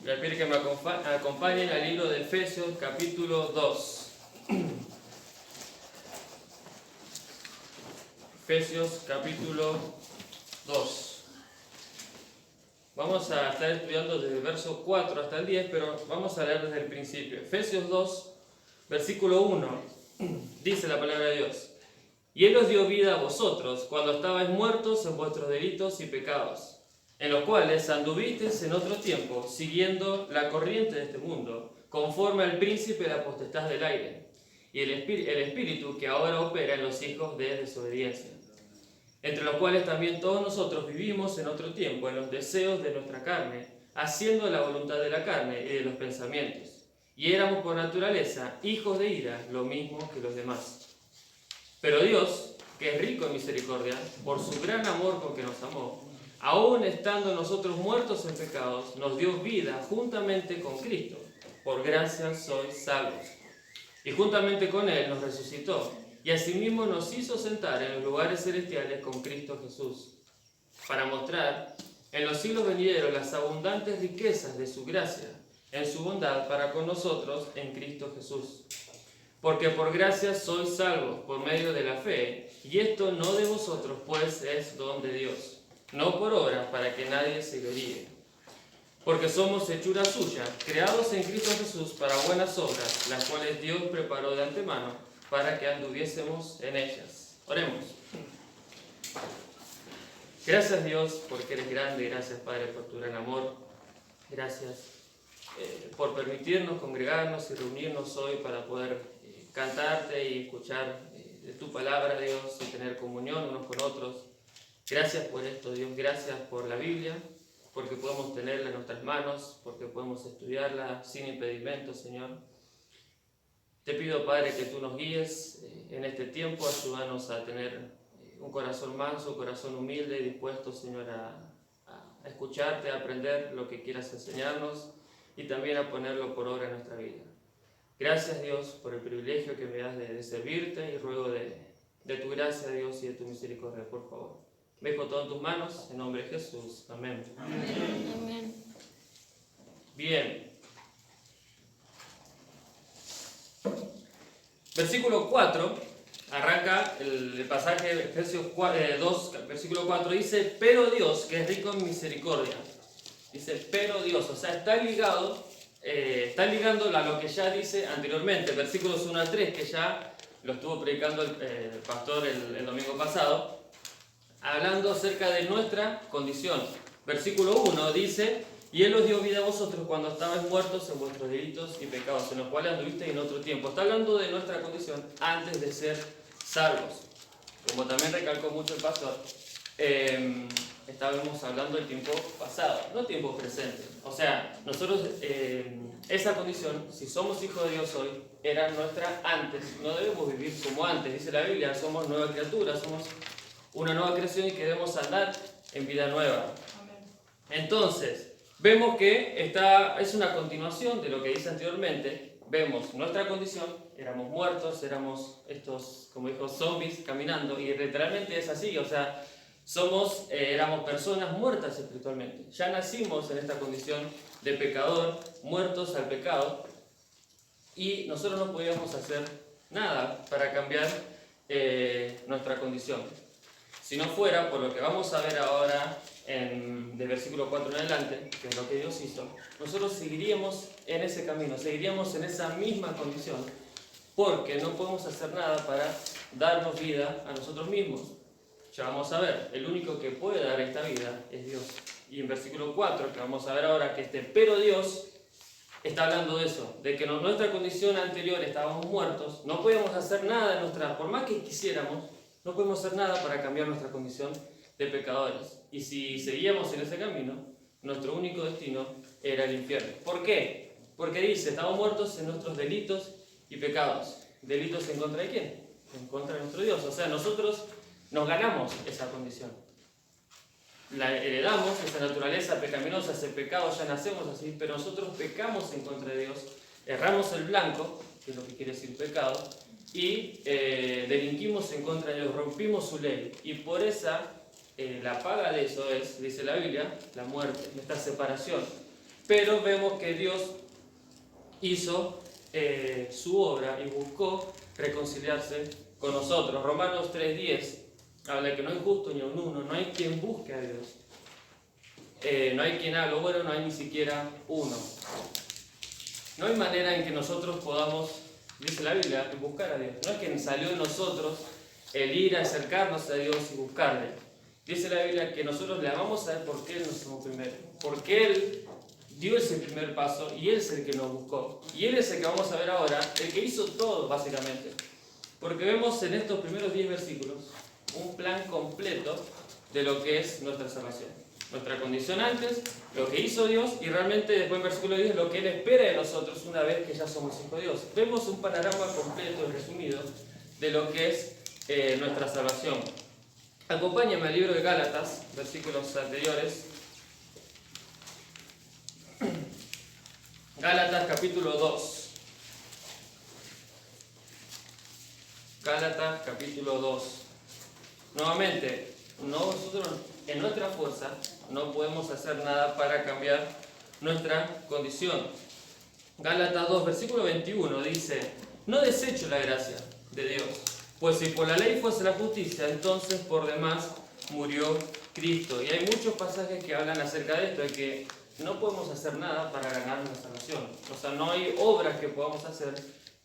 Les pido que me acompañen al libro de Efesios, capítulo 2. Efesios, capítulo 2. Vamos a estar estudiando desde el verso 4 hasta el 10, pero vamos a leer desde el principio. Efesios 2, versículo 1, dice la palabra de Dios: Y Él os dio vida a vosotros, cuando estabais muertos en vuestros delitos y pecados, en los cuales anduvisteis en otro tiempo, siguiendo la corriente de este mundo, conforme al príncipe de la potestad del aire, y el espíritu que ahora opera en los hijos de desobediencia, entre los cuales también todos nosotros vivimos en otro tiempo, en los deseos de nuestra carne, haciendo la voluntad de la carne y de los pensamientos, y éramos por naturaleza hijos de ira, lo mismo que los demás. Pero Dios, que es rico en misericordia, por su gran amor con que nos amó, aun estando nosotros muertos en pecados, nos dio vida juntamente con Cristo. Por gracia sois salvos. Y juntamente con Él nos resucitó, y asimismo nos hizo sentar en los lugares celestiales con Cristo Jesús, para mostrar en los siglos venideros las abundantes riquezas de su gracia, en su bondad para con nosotros en Cristo Jesús. Porque por gracia sois salvos por medio de la fe, y esto no de vosotros, pues es don de Dios, no por obras, para que nadie se gloríe. Porque somos hechura suya, creados en Cristo Jesús para buenas obras, las cuales Dios preparó de antemano para que anduviésemos en ellas. Oremos. Gracias, Dios, porque eres grande. Gracias, Padre, por tu gran amor. Gracias por permitirnos congregarnos y reunirnos hoy para poder cantarte y escuchar de tu palabra, Dios, y tener comunión unos con otros. Gracias por esto, Dios. Gracias por la Biblia, porque podemos tenerla en nuestras manos, porque podemos estudiarla sin impedimento, Señor. Te pido, Padre, que tú nos guíes en este tiempo. Ayúdanos a tener un corazón manso, un corazón humilde y dispuesto, Señor, a escucharte, a aprender lo que quieras enseñarnos y también a ponerlo por obra en nuestra vida. Gracias, Dios, por el privilegio que me das de servirte, y ruego de tu gracia, Dios, y de tu misericordia, por favor. Me dejo todo en tus manos, en nombre de Jesús. Amén. Amén. Bien. Versículo 4, arranca el pasaje de Efesios 2, versículo 4, dice: pero Dios, que es rico en misericordia. Dice, pero Dios, o sea, está ligando a lo que ya dice anteriormente, versículos 1 al 3, que ya lo estuvo predicando el pastor el domingo pasado, hablando acerca de nuestra condición. Versículo 1 dice: y Él os dio vida a vosotros cuando estabais muertos en vuestros delitos y pecados, en los cuales anduvisteis en otro tiempo. Está hablando de nuestra condición antes de ser salvos. Como también recalcó mucho el pastor, estábamos hablando del tiempo pasado, no tiempo presente. O sea, nosotros, esa condición, si somos hijos de Dios hoy, era nuestra antes. No debemos vivir como antes. Dice la Biblia, somos nueva criatura, somos una nueva creación y que debemos andar en vida nueva. Entonces, vemos que es una continuación de lo que dice anteriormente. Vemos nuestra condición, éramos muertos, éramos estos, como dijo, zombies caminando, y literalmente es así. O sea, éramos personas muertas espiritualmente. Ya nacimos en esta condición de pecador, muertos al pecado, y nosotros no podíamos hacer nada para cambiar nuestra condición. Si no fuera por lo que vamos a ver ahora del versículo 4 en adelante, que es lo que Dios hizo, nosotros seguiríamos en ese camino, seguiríamos en esa misma condición, porque no podemos hacer nada para darnos vida a nosotros mismos. Ya vamos a ver, el único que puede dar esta vida es Dios. Y en versículo 4, que vamos a ver ahora, que pero Dios está hablando de eso, de que en nuestra condición anterior estábamos muertos, no podíamos hacer nada por más que quisiéramos, no podemos hacer nada para cambiar nuestra condición de pecadores. Y si seguíamos en ese camino, nuestro único destino era el infierno. ¿Por qué? Porque dice, estamos muertos en nuestros delitos y pecados. ¿Delitos en contra de quién? En contra de nuestro Dios. O sea, nosotros nos ganamos esa condición. La heredamos, esa naturaleza pecaminosa, ese pecado, ya nacemos así, pero nosotros pecamos en contra de Dios, erramos el blanco, que es lo que quiere decir pecado, y delinquimos en contra de Dios, rompimos su ley, y por esa, la paga de eso es, dice la Biblia, la muerte, esta separación. pero vemos que Dios hizo su obra y buscó reconciliarse con nosotros. Romanos 3:10 habla que no hay justo ni un uno, no hay quien busque a Dios. No hay quien haga lo bueno, no hay ni siquiera uno. No hay manera en que nosotros podamos, dice la Biblia, buscar a Dios. No es que salió de nosotros el ir a acercarnos a Dios y buscarle. Dice la Biblia que nosotros le amamos a Él porque Él nos amó primero. Porque Él dio ese primer paso y Él es el que nos buscó. Y Él es el que vamos a ver ahora, el que hizo todo básicamente. Porque vemos en estos primeros 10 versículos un plan completo de lo que es nuestra salvación. Nuestra condición antes, lo que hizo Dios y realmente después en versículo 10 lo que Él espera de nosotros una vez que ya somos hijos de Dios. Vemos un panorama completo y resumido de lo que es nuestra salvación. Acompáñame al libro de Gálatas, versículos anteriores. Gálatas capítulo 2. Gálatas capítulo 2. Nuevamente, nosotros en nuestra fuerza no podemos hacer nada para cambiar nuestra condición. Gálatas 2, versículo 21 dice: no desecho la gracia de Dios, pues si por la ley fuese la justicia, entonces por demás murió Cristo. Y hay muchos pasajes que hablan acerca de esto, de que no podemos hacer nada para ganar una salvación. O sea, no hay obras que podamos hacer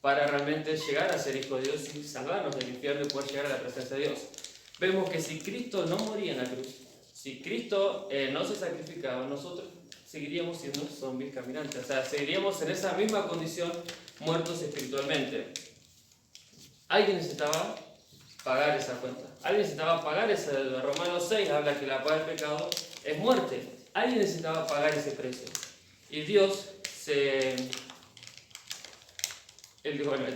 para realmente llegar a ser hijos de Dios y salvarnos del infierno y poder llegar a la presencia de Dios. Vemos que si Cristo no moría en la cruz, si Cristo no se sacrificaba, nosotros seguiríamos siendo zombies caminantes. O sea, seguiríamos en esa misma condición, muertos espiritualmente. Alguien necesitaba pagar esa cuenta. Alguien necesitaba pagar esa deuda. Romanos 6 habla que la paga del pecado es muerte. Alguien necesitaba pagar ese precio. Y Dios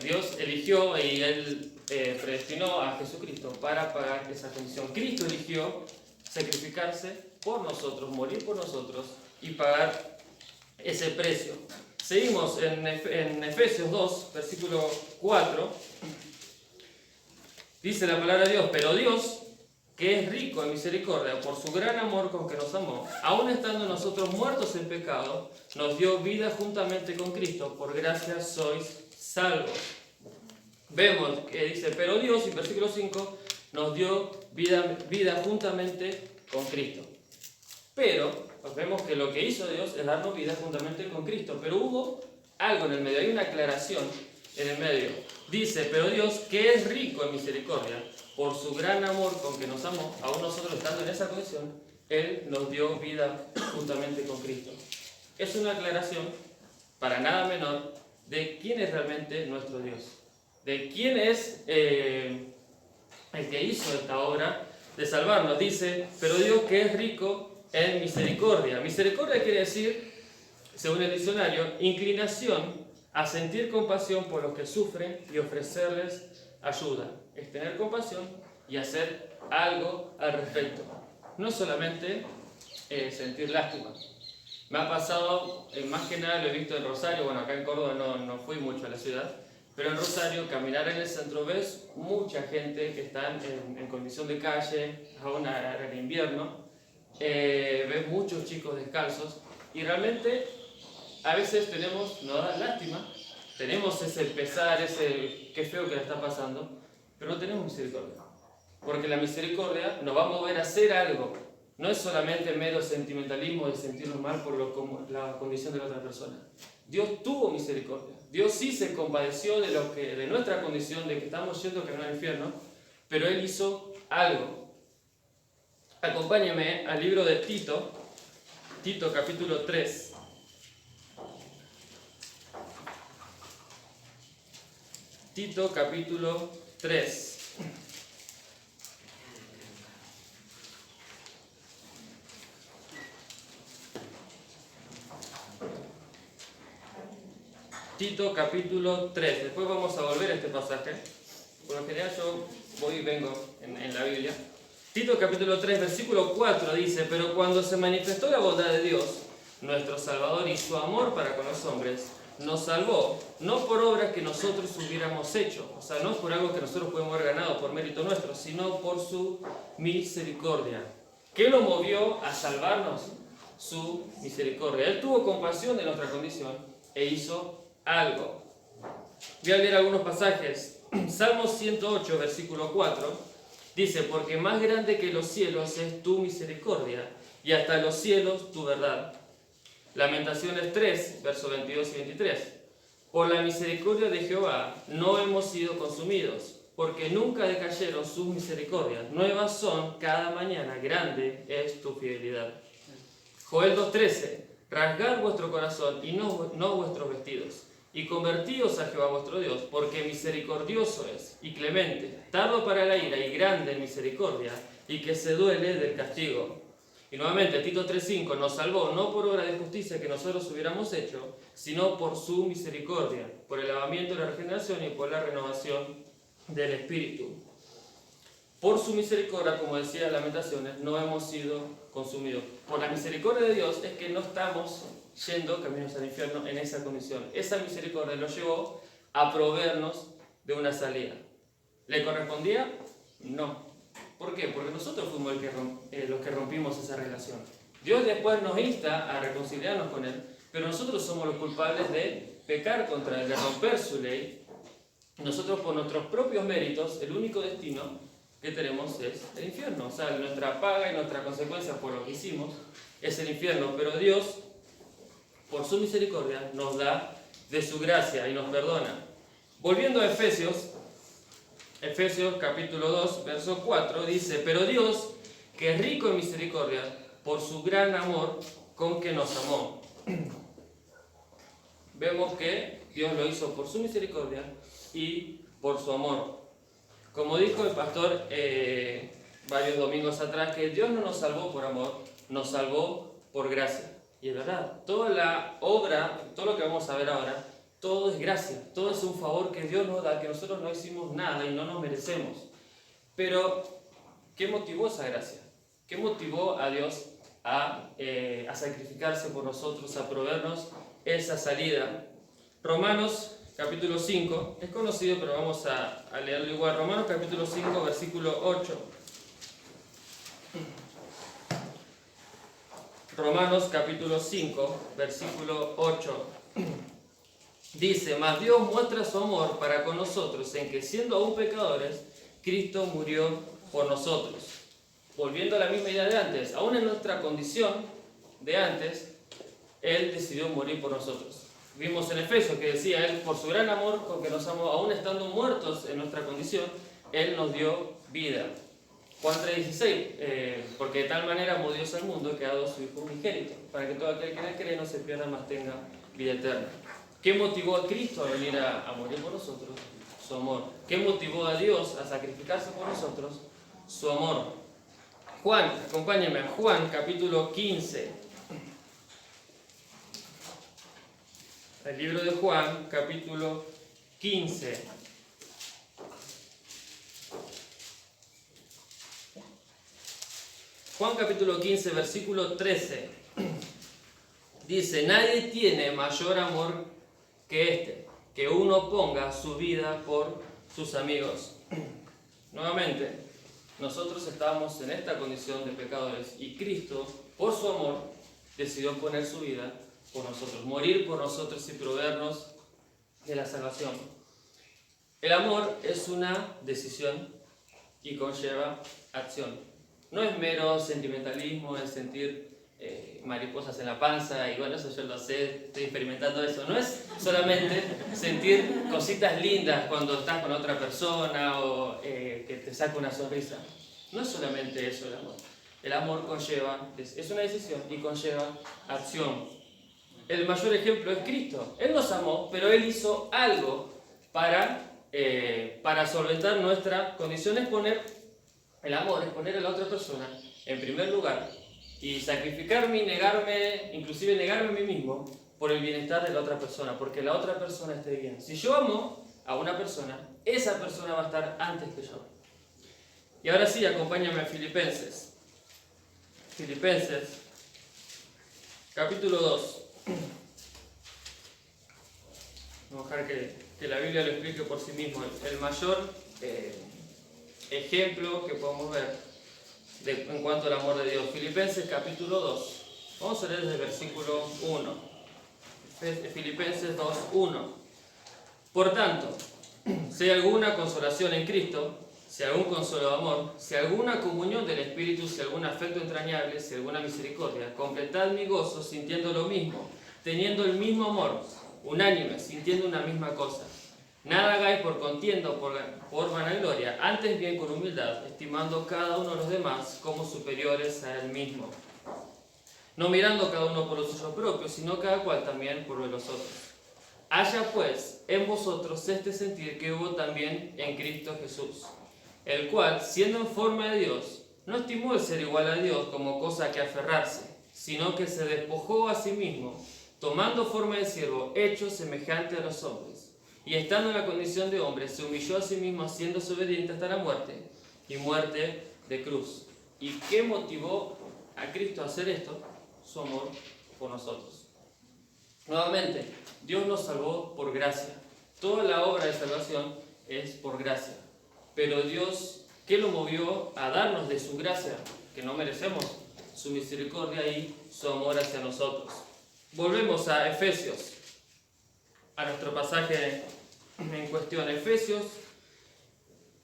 Dios eligió y Él predestinó a Jesucristo para pagar esa condición. Cristo eligió sacrificarse por nosotros, morir por nosotros y pagar ese precio. Seguimos en Efesios 2, versículo 4. Dice la palabra de Dios: pero Dios, que es rico en misericordia, por su gran amor con que nos amó, aun estando nosotros muertos en pecado, nos dio vida juntamente con Cristo. Por gracia sois salvos. Vemos que dice: pero Dios, y versículo 5, nos dio vida juntamente con Cristo. Pero vemos que lo que hizo Dios es darnos vida juntamente con Cristo. Pero hubo algo en el medio, hay una aclaración en el medio. Dice: pero Dios, que es rico en misericordia, por su gran amor con que nos amó, aún nosotros estando en esa condición, Él nos dio vida juntamente con Cristo. Es una aclaración para nada menor de quién es realmente nuestro Dios, de quién es el que hizo esta obra de salvarnos. Dice: pero Dios, que es rico en misericordia. Misericordia quiere decir, según el diccionario, inclinación a sentir compasión por los que sufren y ofrecerles ayuda. Es tener compasión y hacer algo al respecto. No solamente sentir lástima. Me ha pasado, más que nada lo he visto en Rosario, bueno, acá en Córdoba no fui mucho a la ciudad, pero en Rosario, caminar en el centro, ves mucha gente que está en condición de calle, aún en invierno, ves muchos chicos descalzos, y realmente a veces nos da lástima, tenemos ese pesar, ese qué feo que le está pasando, pero no tenemos misericordia. Porque la misericordia nos va a mover a hacer algo. No es solamente mero sentimentalismo de sentirnos mal por la condición de la otra persona. Dios tuvo misericordia. Dios sí se compadeció de nuestra condición, de que estamos yendo camino al infierno, pero Él hizo algo. Acompáñame al libro de Tito, Tito capítulo 3. Tito capítulo 3. Tito capítulo 3. Después vamos a volver a este pasaje. Por lo general yo voy y vengo en la Biblia. Tito capítulo 3, versículo 4 dice: pero cuando se manifestó la bondad de Dios, nuestro Salvador, y su amor para con los hombres, nos salvó, no por obras que nosotros hubiéramos hecho, o sea, no por algo que nosotros podemos haber ganado por mérito nuestro, sino por su misericordia. ¿Qué nos movió a salvarnos? su misericordia. Él tuvo compasión de nuestra condición e hizo algo. Voy a leer algunos pasajes. Salmo 108, versículo 4, dice: porque más grande que los cielos es tu misericordia, y hasta los cielos tu verdad. Lamentaciones 3, versos 22 y 23. Por la misericordia de Jehová no hemos sido consumidos, porque nunca decayeron sus misericordias. Nuevas son cada mañana, grande es tu fidelidad. Joel 2:13. Rasgad vuestro corazón y no vuestros vestidos, y convertíos a Jehová vuestro Dios, porque misericordioso es y clemente, tardo para la ira y grande en misericordia, y que se duele del castigo. Y nuevamente Tito 3:5, nos salvó no por obra de justicia que nosotros hubiéramos hecho, sino por su misericordia, por el lavamiento de la regeneración y por la renovación del Espíritu. Por su misericordia, como decía Lamentaciones, no hemos sido consumidos. Por la misericordia de Dios es que no estamos yendo caminos al infierno en esa condición. Esa misericordia lo llevó a proveernos de una salida. ¿Le correspondía? No. ¿Por qué? Porque nosotros fuimos los que rompimos esa relación. Dios después nos insta a reconciliarnos con Él, pero nosotros somos los culpables de pecar contra Él, de romper su ley. Nosotros, por nuestros propios méritos, el único destino que tenemos es el infierno. O sea, nuestra paga y nuestra consecuencia por lo que hicimos es el infierno. Pero Dios, por su misericordia, nos da de su gracia y nos perdona. Volviendo a Efesios capítulo 2, verso 4, dice: pero Dios, que es rico en misericordia, por su gran amor con que nos amó. Vemos que Dios lo hizo por su misericordia y por su amor. Como dijo el pastor varios domingos atrás, que Dios no nos salvó por amor, nos salvó por gracia. Y es verdad, toda la obra, todo lo que vamos a ver ahora, todo es gracia, todo es un favor que Dios nos da, que nosotros no hicimos nada y no nos merecemos. Pero, ¿qué motivó esa gracia? ¿Qué motivó a Dios a sacrificarse por nosotros, a proveernos esa salida? Romanos capítulo 5, es conocido, pero vamos a leerlo igual. Romanos capítulo 5, versículo 8. Romanos capítulo 5, versículo 8. Dice: mas Dios muestra su amor para con nosotros en que, siendo aún pecadores, Cristo murió por nosotros. Volviendo a la misma idea de antes, aún en nuestra condición de antes, Él decidió morir por nosotros. Vimos en Efesios que decía: Él, por su gran amor con que nos amó, aún estando muertos en nuestra condición, Él nos dio vida. Juan 3:16, porque de tal manera amó Dios al mundo que ha dado a su Hijo unigénito, para que todo aquel que en Él cree no se pierda, mas tenga vida eterna. ¿Qué motivó a Cristo a venir a morir por nosotros? Su amor. ¿Qué motivó a Dios a sacrificarse por nosotros? Su amor. Juan, acompáñenme a Juan capítulo 15. El libro de Juan capítulo 15. Juan capítulo 15, versículo 13. Dice: nadie tiene mayor amor que este, que uno ponga su vida por sus amigos. Nuevamente, nosotros estamos en esta condición de pecadores y Cristo, por su amor, decidió poner su vida por nosotros, morir por nosotros y proveernos de la salvación. El amor es una decisión y conlleva acción. No es mero sentimentalismo, es sentir mariposas en la panza, y bueno, eso yo lo sé, estoy experimentando eso. No es solamente sentir cositas lindas cuando estás con otra persona o que te saca una sonrisa. No es solamente eso el amor. El amor conlleva, es una decisión y conlleva acción. El mayor ejemplo es Cristo. Él nos amó, pero Él hizo algo para solventar nuestra condición. Es poner el amor, es poner a la otra persona en primer lugar y sacrificarme y negarme, inclusive negarme a mí mismo por el bienestar de la otra persona, porque la otra persona esté bien. Si yo amo a una persona, esa persona va a estar antes que yo. Y ahora sí, acompáñame a Filipenses. Filipenses, capítulo 2. Vamos a dejar que la Biblia lo explique por sí mismo. El mayor ejemplo que podemos ver en cuanto al amor de Dios. Filipenses capítulo 2. Vamos a leer desde el versículo 1. Filipenses 2:1. Por tanto, si hay alguna consolación en Cristo, si algún consuelo de amor, si alguna comunión del Espíritu, si algún afecto entrañable, si alguna misericordia, completad mi gozo sintiendo lo mismo, teniendo el mismo amor, unánime, sintiendo una misma cosa. Nada hagáis por contienda o por vanagloria, antes bien con humildad, estimando cada uno a los demás como superiores a él mismo. No mirando cada uno por lo suyo propio, sino cada cual también por los otros. Haya pues en vosotros este sentir que hubo también en Cristo Jesús, el cual, siendo en forma de Dios, no estimó el ser igual a Dios como cosa que aferrarse, sino que se despojó a sí mismo, tomando forma de siervo, hecho semejante a los hombres. Y estando en la condición de hombre, se humilló a sí mismo, haciéndose obediente hasta la muerte, y muerte de cruz. ¿Y qué motivó a Cristo a hacer esto? Su amor por nosotros. Nuevamente, Dios nos salvó por gracia. Toda la obra de salvación es por gracia. Pero Dios, ¿qué lo movió a darnos de su gracia, que no merecemos? Su misericordia y su amor hacia nosotros. Volvemos a Efesios, a nuestro pasaje en cuestión. Efesios,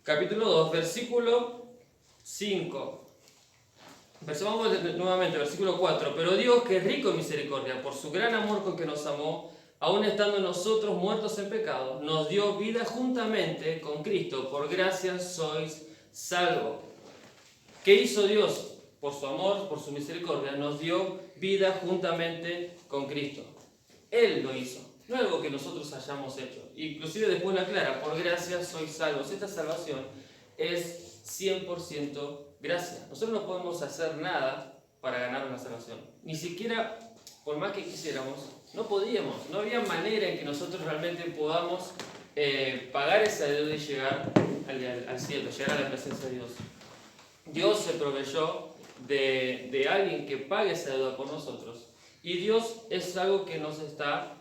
capítulo 2, versículo 5. Vamos nuevamente, versículo 4. Pero Dios, que es rico en misericordia, por su gran amor con que nos amó, aun estando nosotros muertos en pecado, nos dio vida juntamente con Cristo. Por gracia sois salvos. ¿Qué hizo Dios? Por su amor, por su misericordia, nos dio vida juntamente con Cristo. Él lo hizo, no algo que nosotros hayamos hecho. Inclusive después lo aclara, por gracia sois salvos. Esta salvación es 100% gracia. Nosotros no podemos hacer nada para ganar una salvación. Ni siquiera, por más que quisiéramos, no podíamos. No había manera en que nosotros realmente podamos pagar esa deuda y llegar al cielo, llegar a la presencia de Dios. Dios se proveyó de alguien que pague esa deuda por nosotros. Y Dios es algo que nos está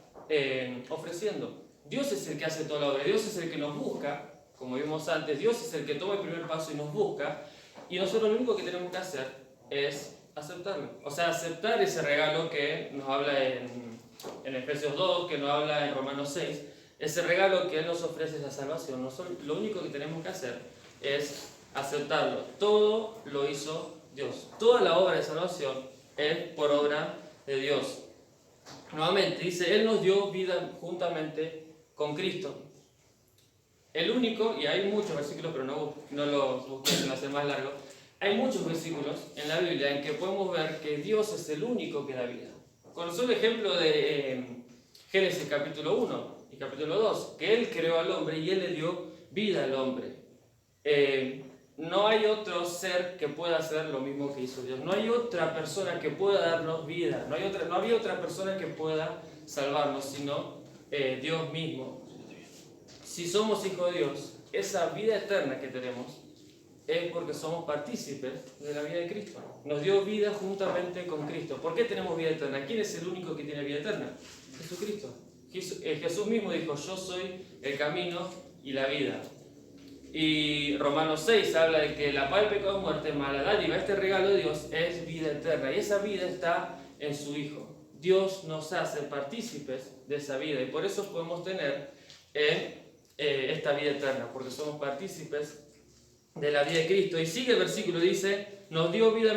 ofreciendo. Dios es el que hace toda la obra. Dios es el que nos busca, como vimos antes. Dios es el que toma el primer paso y nos busca. Y nosotros lo único que tenemos que hacer es aceptarlo. O sea, aceptar ese regalo que nos habla en Efesios 2, que nos habla en Romanos 6. Ese regalo que Él nos ofrece, esa salvación. Nosotros lo único que tenemos que hacer es aceptarlo. Todo lo hizo Dios. Toda la obra de salvación es por obra de Dios. Nuevamente dice, Él nos dio vida juntamente con Cristo. El único, y hay muchos versículos, pero no los busqué, no hacer más largo. Hay muchos versículos en la Biblia en que podemos ver que Dios es el único que da vida. Con solo ejemplo de Génesis capítulo 1 y capítulo 2, que Él creó al hombre y Él le dio vida al hombre. No hay otro ser que pueda hacer lo mismo que hizo Dios. No hay otra persona que pueda darnos vida. No había otra persona que pueda salvarnos, sino Dios mismo. Si somos hijos de Dios, esa vida eterna que tenemos es porque somos partícipes de la vida de Cristo. Nos dio vida juntamente con Cristo. ¿Por qué tenemos vida eterna? ¿Quién es el único que tiene vida eterna? Jesucristo. Jesús mismo dijo, yo soy el camino y la vida. Y Romanos 6 habla de que la paga del pecado es muerte, mas la dádiva, este regalo de Dios es vida eterna. Y esa vida está en su Hijo. Dios nos hace partícipes de esa vida y por eso podemos tener esta vida eterna, porque somos partícipes de la vida de Cristo. Y sigue el versículo, dice, nos dio vida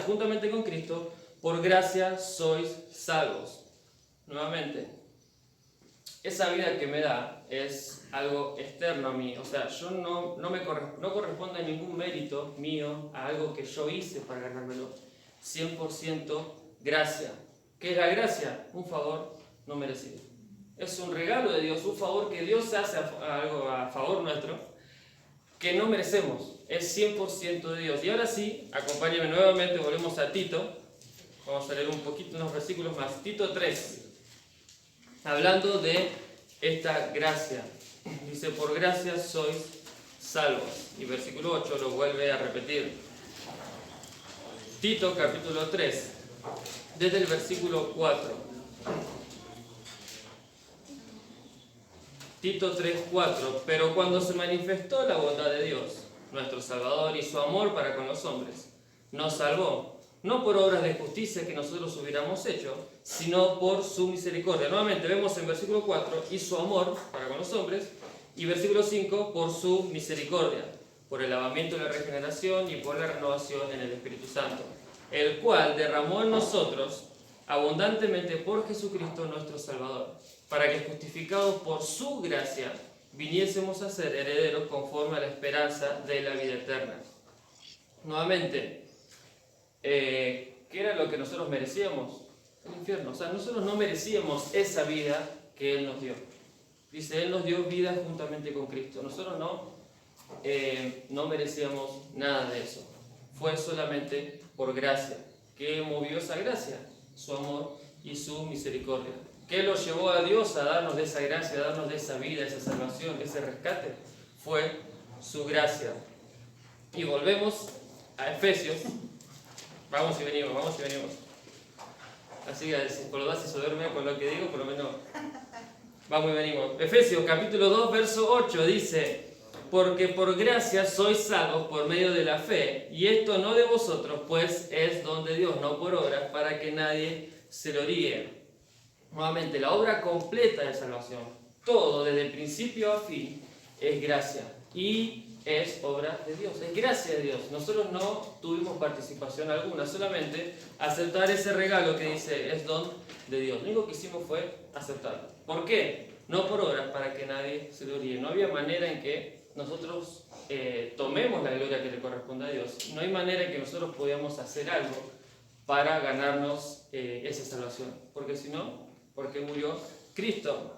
juntamente con Cristo, por gracia sois salvos. Nuevamente, esa vida que me da es algo externo a mí, o sea, yo no corresponde a ningún mérito mío, a algo que yo hice para ganármelo. 100% gracia. ¿Qué es la gracia? Un favor no merecido. Es un regalo de Dios, un favor que Dios hace algo a favor nuestro, que no merecemos. Es 100% de Dios. Y ahora sí, acompáñenme nuevamente, volvemos a Tito. Vamos a leer un poquito, unos versículos más. Tito 3. Hablando de esta gracia, dice, por gracia sois salvos. Y versículo 8 lo vuelve a repetir. Tito capítulo 3, desde el versículo 4. Tito 3, 4. Pero cuando se manifestó la bondad de Dios, nuestro Salvador, y su amor para con los hombres, nos salvó, no por obras de justicia que nosotros hubiéramos hecho, sino por su misericordia. Nuevamente vemos en versículo 4, y su amor para con los hombres, y versículo 5, por su misericordia, por el lavamiento de la regeneración y por la renovación en el Espíritu Santo, el cual derramó en nosotros abundantemente por Jesucristo nuestro Salvador, para que justificados por su gracia viniésemos a ser herederos conforme a la esperanza de la vida eterna. Nuevamente, ¿qué era lo que nosotros merecíamos? El infierno. O sea, nosotros no merecíamos esa vida que Él nos dio. Dice, Él nos dio vida juntamente con Cristo. Nosotros no merecíamos nada de eso. Fue solamente por gracia. ¿Qué movió esa gracia? Su amor y su misericordia. ¿Qué lo llevó a Dios a darnos de esa gracia, a darnos de esa vida, esa salvación, ese rescate? Fue su gracia. Y volvemos a Efesios. Vamos y venimos. Así que si por lo demás se duerme con lo que digo, por lo menos vamos y venimos. Efesios capítulo 2, verso 8 dice: porque por gracia sois salvos por medio de la fe, y esto no de vosotros, pues es don de Dios, no por obras, para que nadie se gloríe. Nuevamente, la obra completa de salvación, todo desde el principio a fin, es gracia y es obra de Dios, es gracia de Dios. Nosotros no tuvimos participación alguna, solamente aceptar ese regalo que dice es don de Dios. Lo único que hicimos fue aceptarlo. ¿Por qué? No por obras, para que nadie se gloríe. No había manera en que nosotros tomemos la gloria que le corresponde a Dios. No hay manera en que nosotros podamos hacer algo para ganarnos esa salvación, porque si no, porque murió Cristo.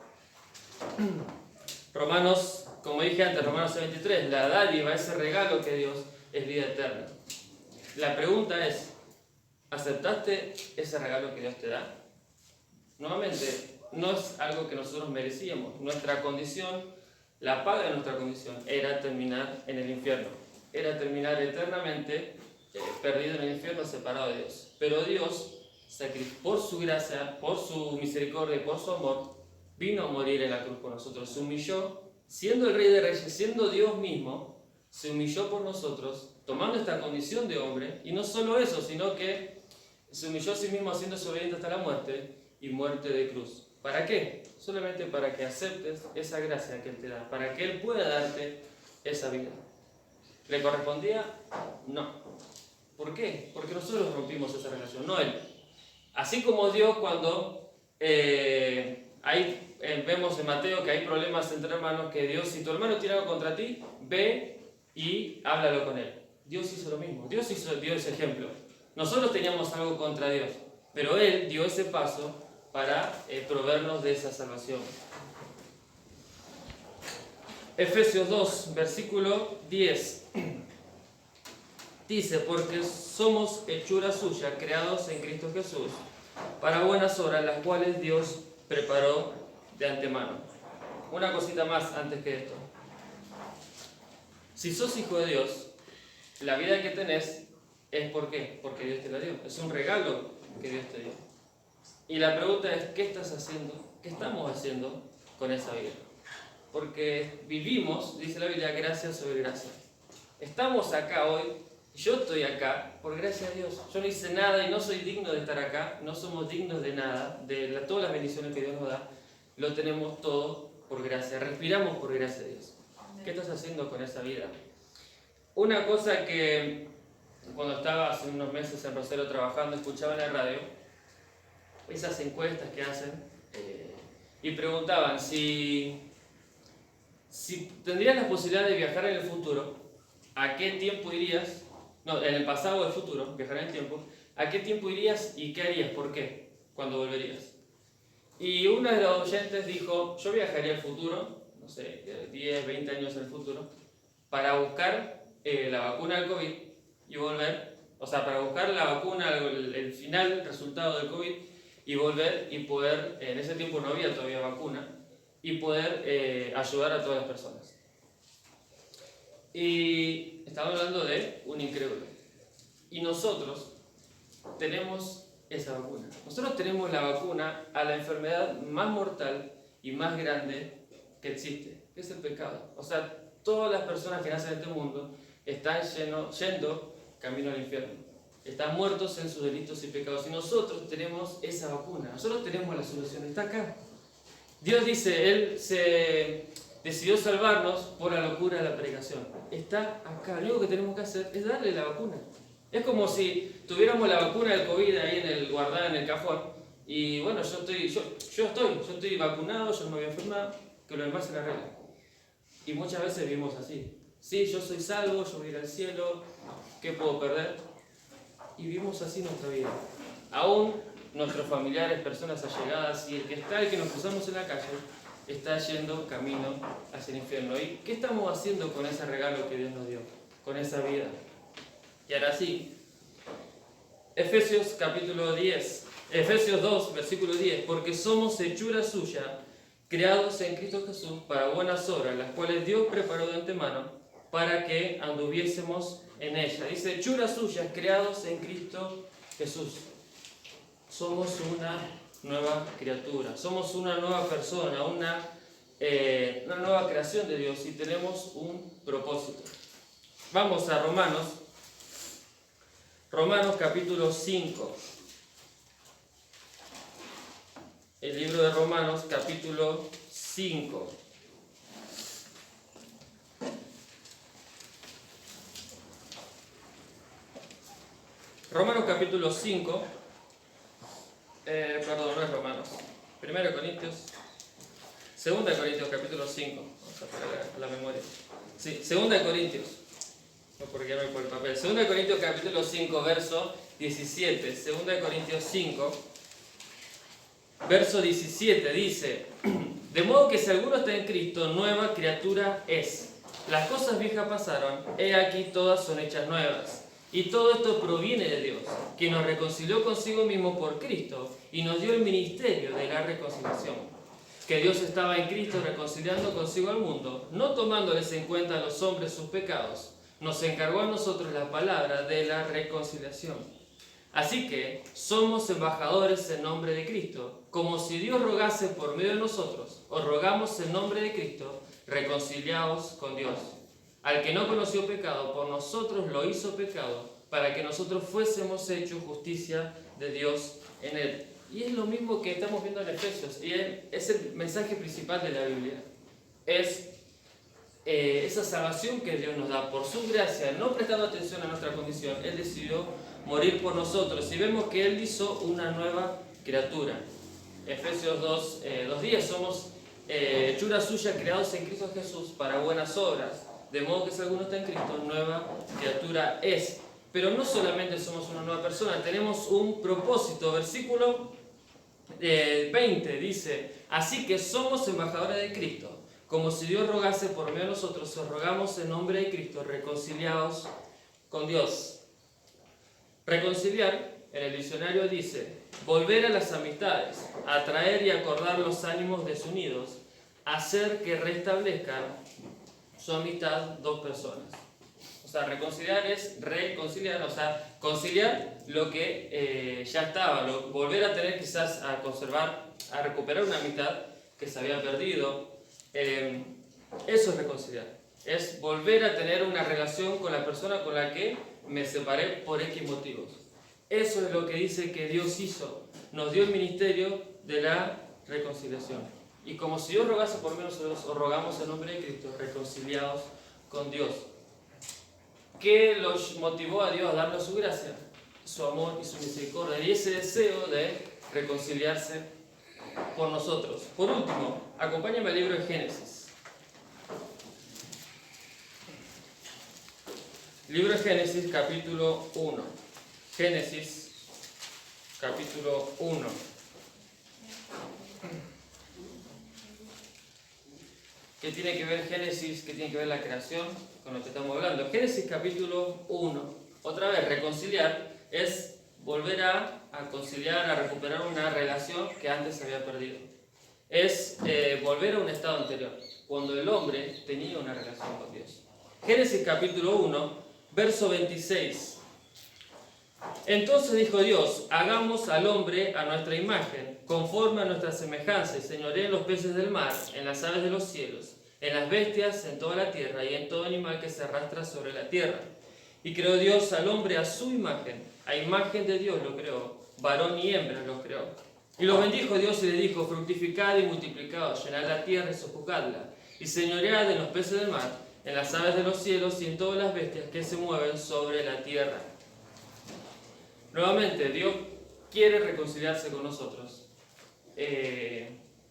Romanos, como dije antes, Romanos 23, la dádiva, ese regalo que Dios es vida eterna. La pregunta es, ¿aceptaste ese regalo que Dios te da? Nuevamente, no es algo que nosotros merecíamos. Nuestra condición, la paga de nuestra condición, era terminar en el infierno. Era terminar eternamente perdido en el infierno, separado de Dios. Pero Dios, por su gracia, por su misericordia y por su amor, vino a morir en la cruz por nosotros. Se humilló, siendo el Rey de Reyes, siendo Dios mismo, se humilló por nosotros, tomando esta condición de hombre. Y no solo eso, sino que se humilló a sí mismo, haciéndose obediente hasta la muerte, y muerte de cruz. ¿Para qué? Solamente para que aceptes esa gracia que Él te da, para que Él pueda darte esa vida. ¿Le correspondía? No. ¿Por qué? Porque nosotros rompimos esa relación, no Él. Así como Dios, cuando vemos en Mateo que hay problemas entre hermanos, que Dios, si tu hermano tiene algo contra ti, ve y háblalo con él. Dios hizo lo mismo, Dios dio ese ejemplo. Nosotros teníamos algo contra Dios, pero Él dio ese paso para proveernos de esa salvación. Efesios 2, versículo 10. Dice, porque somos hechura suya, creados en Cristo Jesús, para buenas obras, las cuales Dios preparó de antemano. Una cosita más antes que esto. Si sos hijo de Dios, la vida que tenés es ¿por qué? Porque Dios te la dio. Es un regalo que Dios te dio. Y la pregunta es, ¿qué estás haciendo? ¿Qué estamos haciendo con esa vida? Porque vivimos, dice la Biblia, gracia sobre gracia. Estamos acá hoy. Yo estoy acá por gracia a Dios. Yo no hice nada y no soy digno de estar acá. No somos dignos de nada, todas las bendiciones que Dios nos da. Lo tenemos todo por gracia. Respiramos por gracia de Dios. ¿Qué estás haciendo con esa vida? Una cosa que cuando estaba hace unos meses en Rosario trabajando, escuchaba en la radio esas encuestas que hacen y preguntaban si tendrías la posibilidad de viajar en el futuro, ¿a qué tiempo irías? No, en el pasado o el futuro, viajar en el tiempo. ¿A qué tiempo irías y qué harías? ¿Por qué? ¿Cuándo volverías? Y uno de los oyentes dijo, yo viajaría al futuro, no sé, 10, 20 años en el futuro, para buscar la vacuna del COVID y volver, o sea, para buscar la vacuna, el final, el resultado del COVID y volver y poder, en ese tiempo no había todavía vacuna, y poder ayudar a todas las personas. Y estamos hablando de un incrédulo. Y nosotros tenemos esa vacuna. Nosotros tenemos la vacuna a la enfermedad más mortal y más grande que existe, que es el pecado. O sea, todas las personas que nacen en este mundo están yendo camino al infierno. están muertos en sus delitos y pecados. Y nosotros tenemos esa vacuna, nosotros tenemos la solución, está acá. Dios dice, Él se decidió salvarnos por la locura de la predicación. Está acá, lo único que tenemos que hacer es darle la vacuna. Es como si tuviéramos la vacuna del COVID ahí guardada en el cajón. Y bueno, yo estoy vacunado, yo no me voy a enfermar, que lo demás se la arregla. Y muchas veces vivimos así. Sí, yo soy salvo, yo voy a ir al cielo, ¿qué puedo perder? Y vivimos así nuestra vida. Aún nuestros familiares, personas allegadas, y el que nos cruzamos en la calle, está yendo camino hacia el infierno. ¿Y qué estamos haciendo con ese regalo que Dios nos dio? Con esa vida. Y ahora sí, Efesios capítulo 10. Efesios 2, versículo 10, porque somos hechura suya, creados en Cristo Jesús para buenas obras, las cuales Dios preparó de antemano para que anduviésemos en ella. Dice, hechura suya, creados en Cristo Jesús. Somos una nueva criatura, somos una nueva persona, una nueva creación de Dios y tenemos un propósito. Vamos a Romanos capítulo 5. El libro de Romanos, capítulo 5. Romanos, capítulo 5. Perdón, no es Romanos. 1 Corintios. 2 Corintios, capítulo 5. Vamos a poner la memoria. Sí, 2 Corintios. No, porque ya no hay por el papel. 2 Corintios, capítulo 5, verso 17. 2 Corintios 5. Verso 17 dice, de modo que si alguno está en Cristo, nueva criatura es. Las cosas viejas pasaron, he aquí todas son hechas nuevas. Y todo esto proviene de Dios, que nos reconcilió consigo mismo por Cristo y nos dio el ministerio de la reconciliación. Que Dios estaba en Cristo reconciliando consigo al mundo, no tomándoles en cuenta a los hombres sus pecados, nos encargó a nosotros la palabra de la reconciliación. Así que somos embajadores en nombre de Cristo, como si Dios rogase por medio de nosotros, os rogamos en nombre de Cristo, reconciliaos con Dios. Al que no conoció pecado, por nosotros lo hizo pecado, para que nosotros fuésemos hechos justicia de Dios en él. Y es lo mismo que estamos viendo en Efesios, y es el mensaje principal de la Biblia. Es esa salvación que Dios nos da por su gracia, no prestando atención a nuestra condición. Él decidió morir por nosotros y vemos que Él hizo una nueva criatura. Efesios 2:10, somos hechura suya, creados en Cristo Jesús para buenas obras, de modo que si alguno está en Cristo, nueva criatura es. Pero no solamente somos una nueva persona, tenemos un propósito. Versículo 20 dice, así que somos embajadores de Cristo, como si Dios rogase por medio de nosotros, os rogamos en nombre de Cristo, reconciliaos con Dios. Reconciliar, en el diccionario dice, volver a las amistades, atraer y acordar los ánimos desunidos, hacer que restablezcan su amistad dos personas. O sea, reconciliar es reconciliar, o sea, conciliar lo que ya estaba, volver a tener quizás a conservar, a recuperar una amistad que se había perdido. Eso es reconciliar, es volver a tener una relación con la persona con la que me separé por X motivos. Eso es lo que dice que Dios hizo, nos dio el ministerio de la reconciliación. Y como si Dios rogase por menos nosotros, os rogamos en nombre de Cristo, reconciliados con Dios. ¿Qué los motivó a Dios a darnos su gracia? Su amor y su misericordia, y ese deseo de reconciliarse por nosotros. Por último, acompáñame al libro de Génesis. Libro de Génesis, capítulo 1. Génesis, capítulo 1. ¿Qué tiene que ver Génesis? ¿Qué tiene que ver la creación con lo que estamos hablando? Génesis, capítulo 1. Otra vez, reconciliar es volver a conciliar, a recuperar una relación que antes se había perdido. Es volver a un estado anterior, cuando el hombre tenía una relación con Dios. Génesis, capítulo 1. Verso 26. Entonces dijo Dios, hagamos al hombre a nuestra imagen, conforme a nuestra semejanza, y señoree en los peces del mar, en las aves de los cielos, en las bestias, en toda la tierra, y en todo animal que se arrastra sobre la tierra. Y creó Dios al hombre a su imagen, a imagen de Dios lo creó, varón y hembra los creó. Y los bendijo Dios y le dijo, fructificad y multiplicaos, llenad la tierra y sojuzgadla, y señoread en los peces del mar, en las aves de los cielos y en todas las bestias que se mueven sobre la tierra. Nuevamente, Dios quiere reconciliarse con nosotros.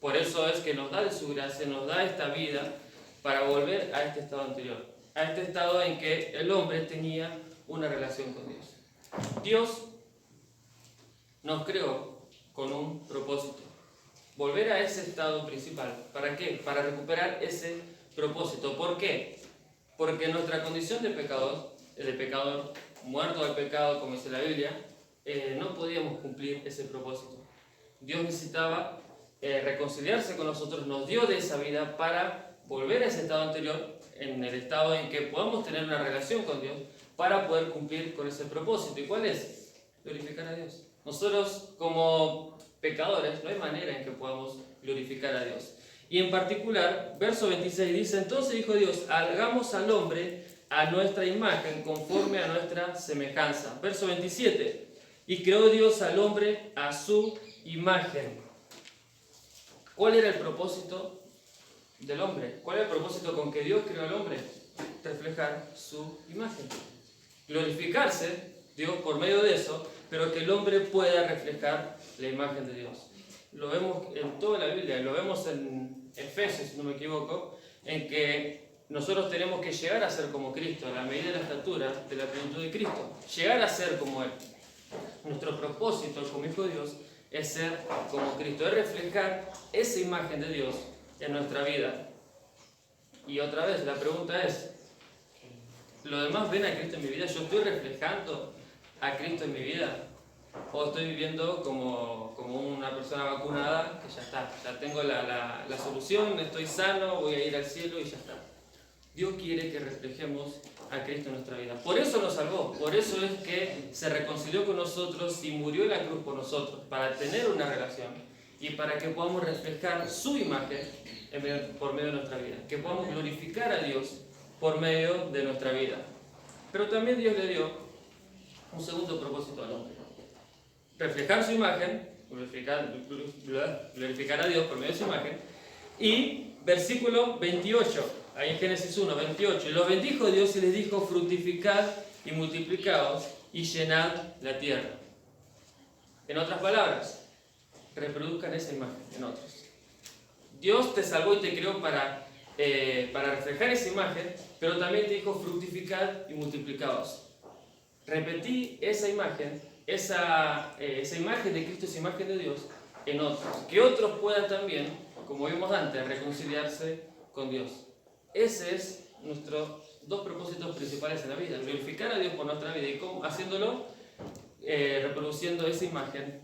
Por eso es que nos da de su gracia, nos da esta vida para volver a este estado anterior, a este estado en que el hombre tenía una relación con Dios. Dios nos creó con un propósito, volver a ese estado principal. ¿Para qué? Para recuperar ese propósito. ¿Por qué? Porque nuestra condición de pecador, muerto al pecado, como dice la Biblia, no podíamos cumplir ese propósito. Dios necesitaba reconciliarse con nosotros, nos dio de esa vida para volver a ese estado anterior, en el estado en que podamos tener una relación con Dios, para poder cumplir con ese propósito. ¿Y cuál es? Glorificar a Dios. Nosotros como pecadores no hay manera en que podamos glorificar a Dios. Y en particular, verso 26 dice, entonces dijo Dios, hagamos al hombre a nuestra imagen, conforme a nuestra semejanza. Verso 27, y creó Dios al hombre a su imagen. ¿Cuál era el propósito del hombre? ¿Cuál era el propósito con que Dios creó al hombre? Reflejar su imagen. Glorificarse, Dios por medio de eso, pero que el hombre pueda reflejar la imagen de Dios. Lo vemos en toda la Biblia, lo vemos en Efesios, si no me equivoco, en que nosotros tenemos que llegar a ser como Cristo, a la medida de la estatura de la plenitud de Cristo. Llegar a ser como Él. Nuestro propósito como hijo de Dios es ser como Cristo, es reflejar esa imagen de Dios en nuestra vida. Y otra vez, la pregunta es, ¿los demás ven a Cristo en mi vida? ¿Yo estoy reflejando a Cristo en mi vida? ¿O estoy viviendo como una persona vacunada que ya está, ya tengo la solución, estoy sano, voy a ir al cielo y ya está? Dios quiere que reflejemos a Cristo en nuestra vida. Por eso nos salvó, por eso es que se reconcilió con nosotros y murió en la cruz por nosotros, para tener una relación y para que podamos reflejar su imagen por medio de nuestra vida, que podamos glorificar a Dios por medio de nuestra vida. Pero también Dios le dio un segundo propósito al hombre: reflejar su imagen, glorificar a Dios por medio de su imagen. Y versículo 28, ahí en Génesis 1, 28, y los bendijo Dios y les dijo, fructificad y multiplicaos y llenad la tierra. En otras palabras, reproduzcan esa imagen en otros. Dios te salvó y te creó para reflejar esa imagen, pero también te dijo, fructificad y multiplicaos. Repetí esa imagen, esa imagen de Cristo, esa imagen de Dios en otros. Que otros puedan también, como vimos antes, reconciliarse con Dios. Ese es nuestros dos propósitos principales en la vida: glorificar a Dios por nuestra vida y cómo haciéndolo, reproduciendo esa imagen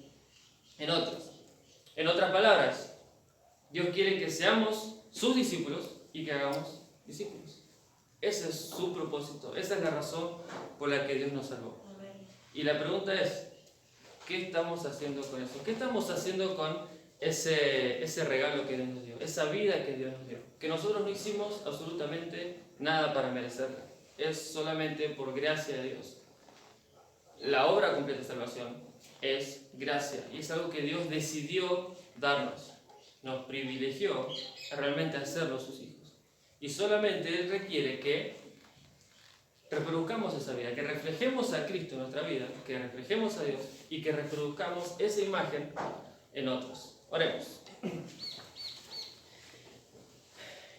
en otros. En otras palabras, Dios quiere que seamos sus discípulos y que hagamos discípulos. Ese es su propósito, esa es la razón por la que Dios nos salvó. Y la pregunta es, ¿qué estamos haciendo con eso? ¿Qué estamos haciendo con ese regalo que Dios nos dio, esa vida que Dios nos dio? Que nosotros no hicimos absolutamente nada para merecerla, es solamente por gracia de Dios. La obra completa de salvación es gracia y es algo que Dios decidió darnos, nos privilegió realmente a sernos sus hijos. Y solamente Él requiere que reproduzcamos esa vida, que reflejemos a Cristo en nuestra vida, que reflejemos a Dios y que reproduzcamos esa imagen en otros. Oremos.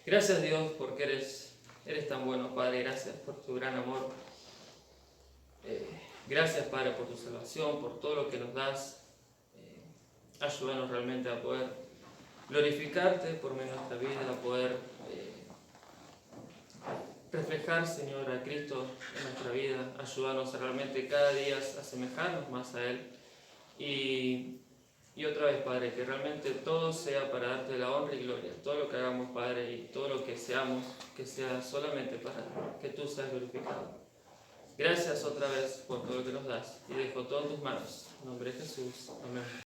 Gracias, Dios, porque eres tan bueno, Padre. Gracias por tu gran amor. Gracias, Padre, por tu salvación, por todo lo que nos das. Ayúdanos realmente a poder glorificarte por medio de nuestra vida, a poder reflejar, Señor, a Cristo en nuestra vida. Ayúdanos a realmente cada día asemejarnos más a Él. Y otra vez, Padre, que realmente todo sea para darte la honra y gloria. Todo lo que hagamos, Padre, y todo lo que seamos, que sea solamente para que tú seas glorificado. Gracias otra vez por todo lo que nos das. Y dejo todo en tus manos. En nombre de Jesús. Amén.